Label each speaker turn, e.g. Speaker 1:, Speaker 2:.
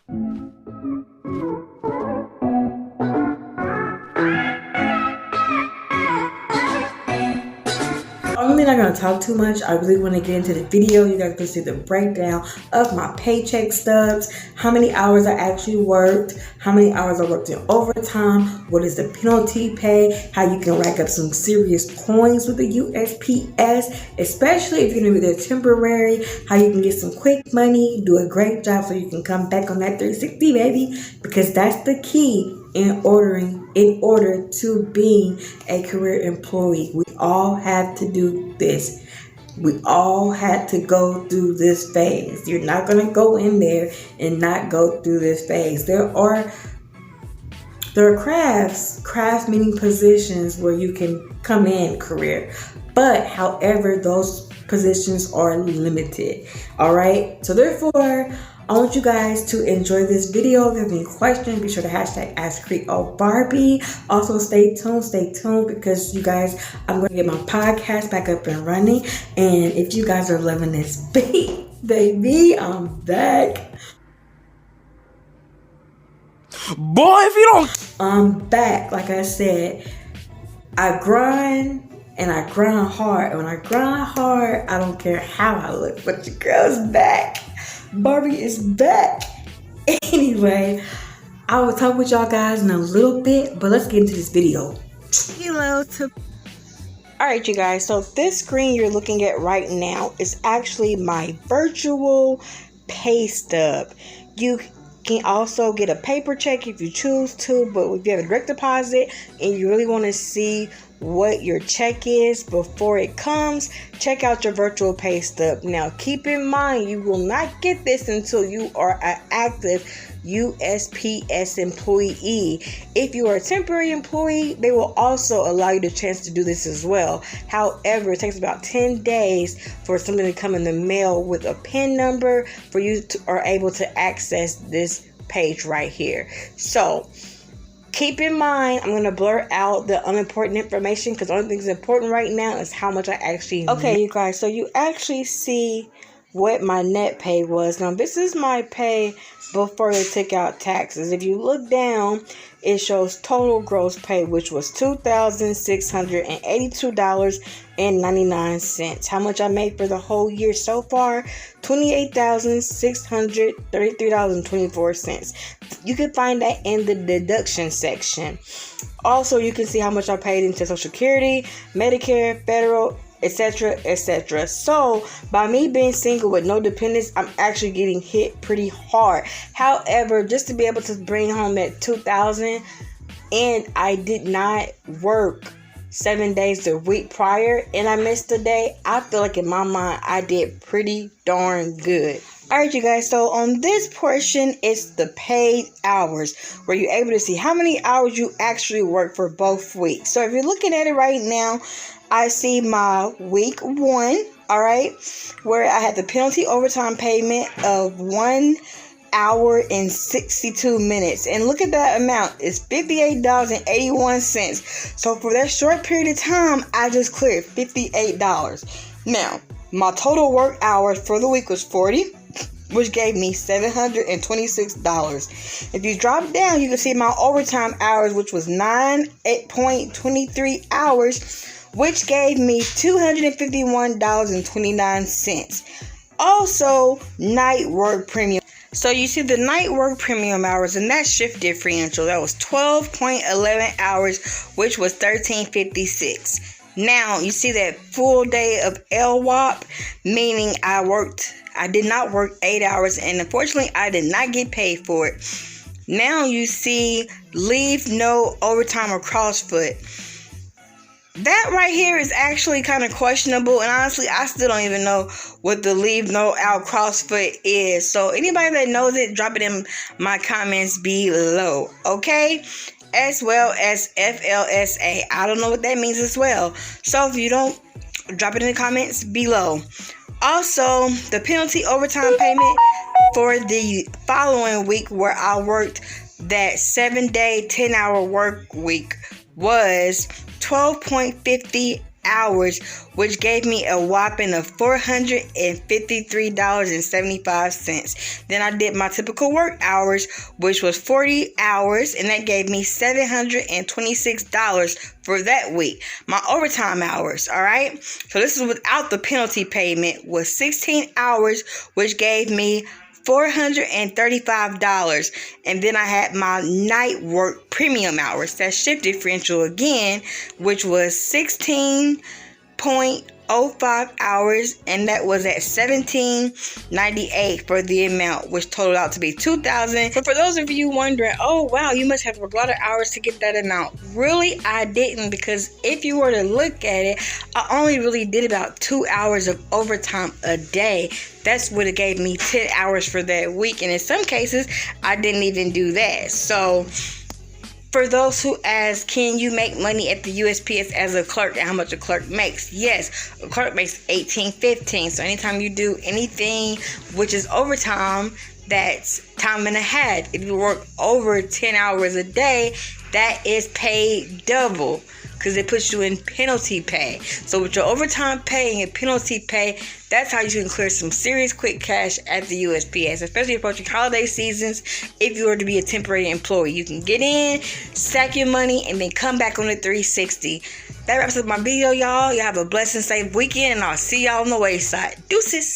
Speaker 1: I'm really not going to talk too much. I really want to get into the video. You guys can see the breakdown of my paycheck stubs, how many hours I actually worked, how many hours I worked in overtime, what is the penalty pay, how you can rack up some serious coins with the USPS, especially if you're going to be there temporary, how you can get some quick money, do a great job so you can come back on that 360, baby, because that's the key in order to being a career employee. We all have to do this. We all had to go through this phase. You're not going to go in there and not go through this phase. There are crafts meaning positions where you can come in career. But however, those positions are limited. All right. So therefore, I want you guys to enjoy this video. If you have any questions, be sure to hashtag AskCreekOhBarbie. Also, stay tuned because you guys, I'm going to get my podcast back up and running. And if you guys are loving this beat, baby, I'm back.
Speaker 2: Boy, if you don't...
Speaker 1: I'm back. Like I said, I grind and I grind hard. And when I grind hard, I don't care how I look, but your girl's back. Barbie is back. Anyway, I will talk with y'all guys in a little bit, but let's get into this video. Alright, you guys, so this screen you're looking at right now is actually my virtual pay stub. You can also get a paper check if you choose to, but if you have a direct deposit and you really want to see what your check is before it comes, check out your virtual pay stub. Now keep in mind, you will not get this until you are an active USPS employee. If you are a temporary employee, they will also allow you the chance to do this as well. However, it takes about 10 days for something to come in the mail with a PIN number for you to are able to access this page right here. So keep in mind, I'm going to blur out the unimportant information because the only thing that's important right now is how much I actually Okay, you guys, so you actually see what my net pay was. Now, this is my pay before they took out taxes. If you look down, it shows total gross pay, which was $2,682.99. How much I made for the whole year so far? $28,633.24. You can find that in the deduction section. Also, you can see how much I paid into Social Security, Medicare, federal, etc., etc. So by me being single with no dependents, I'm actually getting hit pretty hard. However, just to be able to bring home that $2,000, and I did not work 7 days a week prior and I missed a day, I feel like in my mind I did pretty darn good. Alright, you guys, so on this portion, it's the paid hours, where you're able to see how many hours you actually work for both weeks. So if you're looking at it right now, I see my week 1, alright, where I had the penalty overtime payment of 1 hour and 62 minutes. And look at that amount. It's $58.81. So for that short period of time, I just cleared $58. Now, my total work hours for the week was 40, which gave me $726. If you drop down, you can see my overtime hours, which was 9.23 hours, which gave me $251.29. Also, night work premium. So you see the night work premium hours, and that shift differential, that was 12.11 hours, which was $13.56. Now, you see that full day of LWOP, meaning I did not work 8 hours, and unfortunately, I did not get paid for it. Now you see leave no overtime or crossfoot. That right here is actually kind of questionable, and honestly, I still don't even know what the leave no out crossfoot is. So anybody that knows it, drop it in my comments below, okay? As well as FLSA. I don't know what that means as well. So if you don't, drop it in the comments below. Also, the penalty overtime payment for the following week, where I worked that 7-day, 10-hour work week, was 12.50 hours, which gave me a whopping of $453.75. Then I did my typical work hours, which was 40 hours, and that gave me $726 for that week. My overtime hours, all right? So this is without the penalty payment, was 16 hours, which gave me $435. And then I had my night work premium hours, that shift differential again, which was 16.05 hours, and that was at $17.98 for the amount, which totaled out to be $2,000. But for those of you wondering, oh wow, you must have worked a lot of hours to get that amount. Really, I didn't, because if you were to look at it, I only really did about 2 hours of overtime a day. That's what it gave me 10 hours for that week, and in some cases, I didn't even do that. So for those who ask, can you make money at the USPS as a clerk and how much a clerk makes? Yes, a clerk makes $18.15. So anytime you do anything which is overtime, that's time and a half. If you work over 10 hours a day, that is paid double, because it puts you in penalty pay. So with your overtime pay and your penalty pay, that's how you can clear some serious quick cash at the USPS, especially approaching holiday seasons. If you were to be a temporary employee, you can get in, stack your money, and then come back on the 360. That wraps up my video, y'all. Y'all have a blessed and safe weekend, and I'll see y'all on the wayside. Deuces.